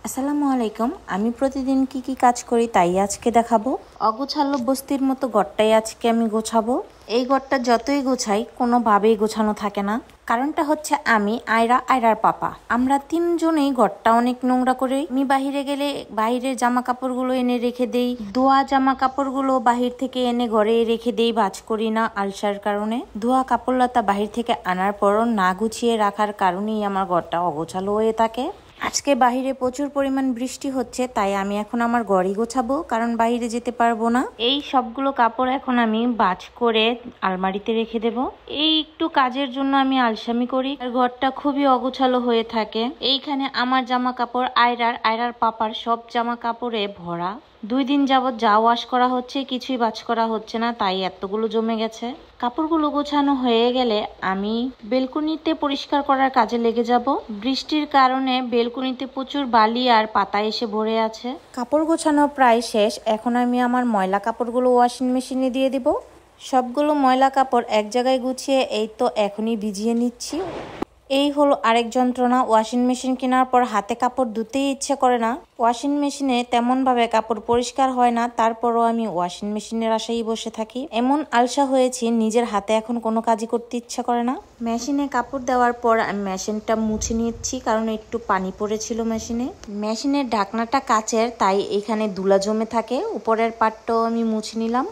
আসসালামু আলাইকুম। আমি প্রতিদিন কি কাজ করি তাই আজকে দেখাবো। অগোছালো বস্তির মতো ঘরটাই আজকে আমি গোছাবো। এই ঘরটা যতই গোছাই কোনোভাবেই গোছানো থাকে না। কারণটা হচ্ছে আমি আয়রার পাপা, আমরা তিনজনেই ঘরটা অনেক নোংরা করে। আমি বাহিরে গেলে বাহিরের জামা কাপড়গুলো এনে রেখে দেই, ধোয়া জামা কাপড়গুলো বাহির থেকে এনে ঘরে রেখে দেই, ভাঁজ করি না আলসার কারণে। ধোয়া কাপড় লতা বাহির থেকে আনার পরও না গুছিয়ে রাখার কারণেই আমার ঘরটা অগোছালো হয়ে থাকে। আজকে বাহিরে প্রচুর পরিমাণ বৃষ্টি হচ্ছে, তাই আমি এখন আমার ঘরই গোছাবো, কারণ বাইরে যেতে পারবো না। এই সবগুলো কাপড় এখন আমি ভাঁজ করে আলমারিতে রেখে দেব। এই একটু কাজের জন্য আমি আলসামি করি আর ঘরটা খুবই অগোছালো হয়ে থাকে। এইখানে আমার জামা কাপড় আয়রার পাপার সব জামা কাপড়ে ভরা। 2 দিন যাবৎ যা ওয়াশ করা হচ্ছে কিছুই ভাঁজ করা হচ্ছে না, তাই এতগুলো জমে গেছে। কাপড়গুলো গোছানো হয়ে গেলে আমি বেলকনিতে পরিষ্কার করার কাজে লেগে যাব। বৃষ্টির কারণে বেলকনিতে প্রচুর বালি আর পাতা এসে ভরে আছে। কাপড় গোছানো প্রায় শেষ। এখন আমি আমার ময়লা কাপড়গুলো ওয়াশিং মেশিনে দিয়ে দিব। সবগুলো ময়লা কাপড় এক জায়গায় গুছিয়ে এই তো এখনই ভিজিয়ে নিচ্ছি। এই হলো আরেক যন্ত্রণা। ওয়াশিং মেশিন কেনার পর হাতে কাপড় ধুতেই ইচ্ছে করে না। ওয়াশিং মেশিনে তেমনভাবে কাপড় পরিষ্কার হয় না, তারপরও আমি ওয়াশিং মেশিনের আশায় বসে থাকি। এমন আলসা হয়েছি নিজের হাতে এখন কোনো কাজই করতে ইচ্ছা করে না। মেশিনে কাপড় দেওয়ার পর আমি মেশিনটা মুছে নিচ্ছি, কারণ একটু পানি পড়েছিল মেশিনে। মেশিনের ঢাকনাটা কাচের, তাই এখানে ধুলা জমে থাকে। উপরের পাটটাও আমি মুছে নিলাম।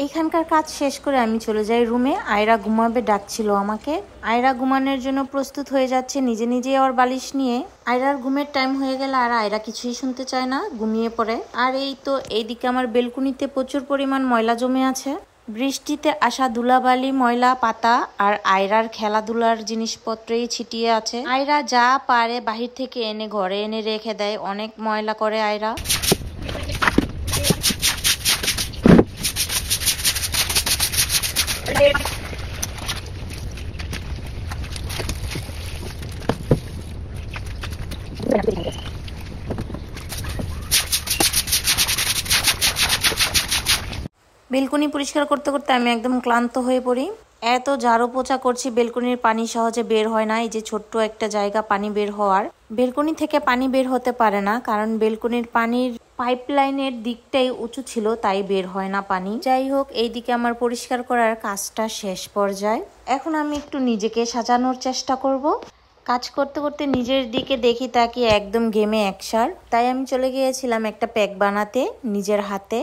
এখানকার কাজ শেষ করে আমি চলে যাই রুমে। আয়রা ঘুমাবে ডাকছিল আমাকে। আয়রা ঘুমানোর জন্য প্রস্তুত হয়ে যাচ্ছে নিজে নিজে ওর বালিশ নিয়ে। আয়রার ঘুমের টাইম হয়ে গেলে আর আয়রা কিছুই শুনতে চায় না, ঘুমিয়ে পড়ে। আর এই তো এইদিকে আমার বেলকুনিতে প্রচুর পরিমাণ ময়লা জমে আছে। বৃষ্টিতে আসা ধুলাবালি, ময়লা, পাতা আর আয়রার খেলাধুলার জিনিসপত্রই ছিটিয়ে আছে। আয়রা যা পারে বাহির থেকে এনে ঘরে এনে রেখে দেয়। অনেক ময়লা করে আয়রা। বেলকনি পরিষ্কার করতে করতে আমি একদম ক্লান্ত হয়ে পড়ি। এত ঝাড়ু পোছা করছি, বেলকনির পানি সহজে বের হয় না। এই যে ছোট্ট একটা জায়গা পানি বের হওয়ার, বেলকনি থেকে পানি বের হতে পারে না, কারণ বেলকনির পানির পাইপলাইনের দিকটাই উঁচু ছিল, তাই বের হয় না পানি। যাই হোক, এইদিকে আমার পরিষ্কার করার কাজটা শেষ পর্যায়ে। এখন আমি একটু নিজেকে সাজানোর চেষ্টা করব। কাজ করতে করতে নিজের দিকে দেখি তাকিয়ে একদম ঘেমে একসার, তাই আমি চলে গিয়েছিলাম একটা প্যাক বানাতে নিজের হাতে।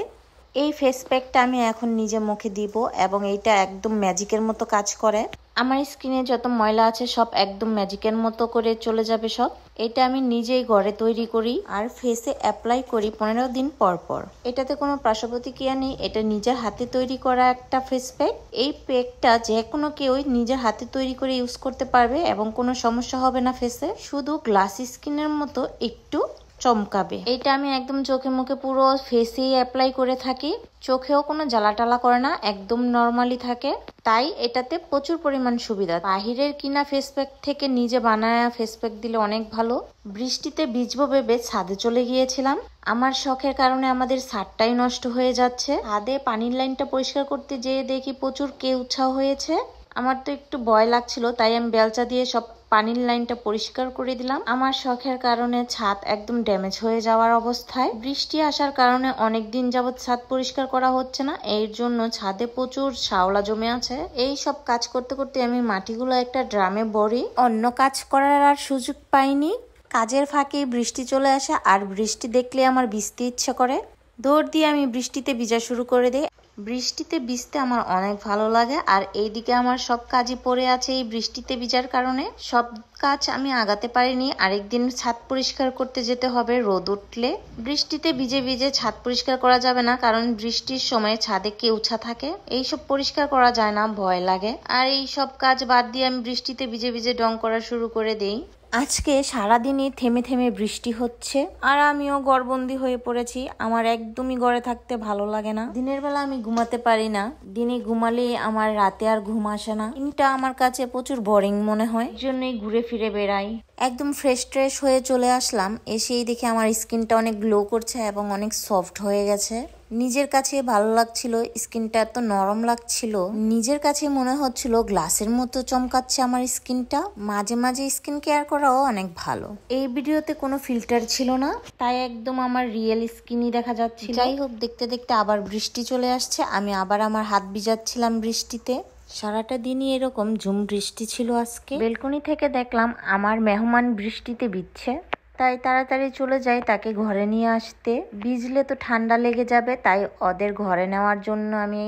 এই ফেস প্যাকটা আমি এখন নিজে মুখে দিব এবং এইটা একদম ম্যাজিকের মতো কাজ করে। আমার স্কিনে যত ময়লা আছে সব একদম ম্যাজিকের মতো করে চলে যাবে সব। এটা আমি নিজেই ঘরে তৈরি করি আর ফেসে অ্যাপ্লাই করি 15 দিন পর পর। এটাতে কোনো পার্শ্বপ্রতিক্রিয়া নেই, এটা নিজের হাতে তৈরি করা একটা ফেস প্যাক। এই প্যাকটা যে কোনো কেউই নিজের হাতে তৈরি করে ইউজ করতে পারবে এবং কোনো সমস্যা হবে না ফেসে, শুধু গ্লাসি স্কিনের মতো একটু চমকাবে। এটা আমি একদম চোখে মুখে পুরো ফেসেই অ্যাপ্লাই করে থাকি। চোখেও কোনো জ্বালাটালা করে না, একদম নর্মালি থাকে। তাই এটাতে প্রচুর পরিমাণ সুবিধা। বাহিরের কিনা ফেস প্যাক থেকে নিজে বানায় ফেস প্যাক দিলে অনেক ভালো। বৃষ্টিতে ভিজবো ভেবে ছাদে চলে গিয়েছিলাম। আমার শখের কারণে আমাদের ছাদটাই নষ্ট হয়ে যাচ্ছে। ছাদে পানির লাইনটা পরিষ্কার করতে যেয়ে দেখি প্রচুর কেউচ্ছা হয়েছে। আমার তো একটু ভয় লাগছিল, তাই আমি বেলচা দিয়ে সব পানির লাইনটা পরিষ্কার করে দিলাম। আমার শখের কারণে ছাদ একদম ড্যামেজ হয়ে যাওয়ার অবস্থায়। বৃষ্টি আসার কারণে অনেক দিন যাবৎ ছাদ পরিষ্কার করা হচ্ছে না, এর জন্য ছাদে প্রচুর শ্যাওলা জমে আছে। এই সব কাজ করতে করতে আমি মাটিগুলো একটা ড্রামে ভরি। অন্য কাজ করার আর সুযোগ পাইনি। কাজের ফাঁকে বৃষ্টি চলে আসে আর বৃষ্টি দেখলে আমার ভিজতে ইচ্ছে করে। দৌড় দিয়ে আমি বৃষ্টিতে ভিজা শুরু করে দিই। বৃষ্টিতে ভিজতে আমার অনেক ভালো লাগে। আর এইদিকে আমার সব কাজই পড়ে আছে এই বৃষ্টিতে ভিজার কারণে। সব কাজ আমি আগাতে পারিনি, আরেকদিন ছাদ পরিষ্কার করতে যেতে হবে রোদ উঠলে। বৃষ্টিতে ভিজে ভিজে ছাদ পরিষ্কার করা যাবে না, কারণ বৃষ্টির সময় ছাদে কেউচ্ছা থাকে। এইসব পরিষ্কার করা যায় না, ভয় লাগে। আর এই সব কাজ বাদ দিয়ে আমি বৃষ্টিতে ভিজে ভিজে রং করা শুরু করে দেই। আজকে সারাদিনই থেমে থেমে বৃষ্টি হচ্ছে আর আমিও ঘরবন্দি হয়ে পড়েছি। আমার একদমই ঘরে থাকতে ভালো লাগে না। দিনের বেলা আমি ঘুমাতে পারি না, দিনে ঘুমালে আমার রাতে আর ঘুম আসে না। এটা আমার কাছে প্রচুর বোরিং মনে হয়, জন্যই ঘুরে ফিরে বেড়াই। একদম ফ্রেশ ট্রেশ হয়ে চলে আসলাম, এসেই দেখি আমার স্কিনটা অনেক গ্লো করছে এবং অনেক সফট হয়ে গেছে। নিজের কাছে ভালো লাগছিল, স্কিনটা এত নরম লাগছিল, নিজের কাছে মনে হচ্ছিল গ্লাসের মতো চমকাচ্ছে আমার স্কিনটা। মাঝে মাঝে স্কিন কেয়ার করাও অনেক ভালো। এই ভিডিওতে কোনো ফিল্টার ছিল না, তাই একদম আমার রিয়েল স্কিনই দেখা যাচ্ছিল। যাই হোক, দেখতে দেখতে আবার বৃষ্টি চলে আসছে, আমি আবার আমার হাত ভিজাচ্ছিলাম বৃষ্টিতে। সারাটা দিনই এরকম ঝুম বৃষ্টি ছিল আজকে। বেলকনি থেকে দেখলাম আমার মেহমান বৃষ্টিতে ভিজছে, তাই তাড়াতাড়ি চলে যাই তাকে ঘরে নিয়ে আসতে। ভিজলে তো ঠান্ডা লেগে যাবে, তাই ওদের ঘরে নেওয়ার জন্য আমি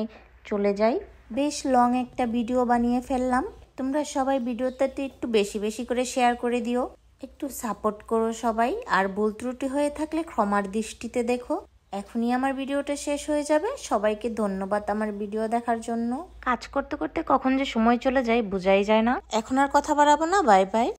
চলে যাই। বেশ লং একটা ভিডিও বানিয়ে ফেললাম। তোমরা সবাই ভিডিওতে একটু বেশি বেশি করে শেয়ার করে দিও, একটু সাপোর্ট করো সবাই। আর ভুল ত্রুটি হয়ে থাকলে ক্ষমার দৃষ্টিতে দেখো। এখনই আমার ভিডিওটা শেষ হয়ে যাবে। সবাইকে ধন্যবাদ আমার ভিডিও দেখার জন্য। কাজ করতে করতে কখন যে সময় চলে যায় বোঝাই যায় না। এখন আর কথা বাড়াবো না, বাই বাই।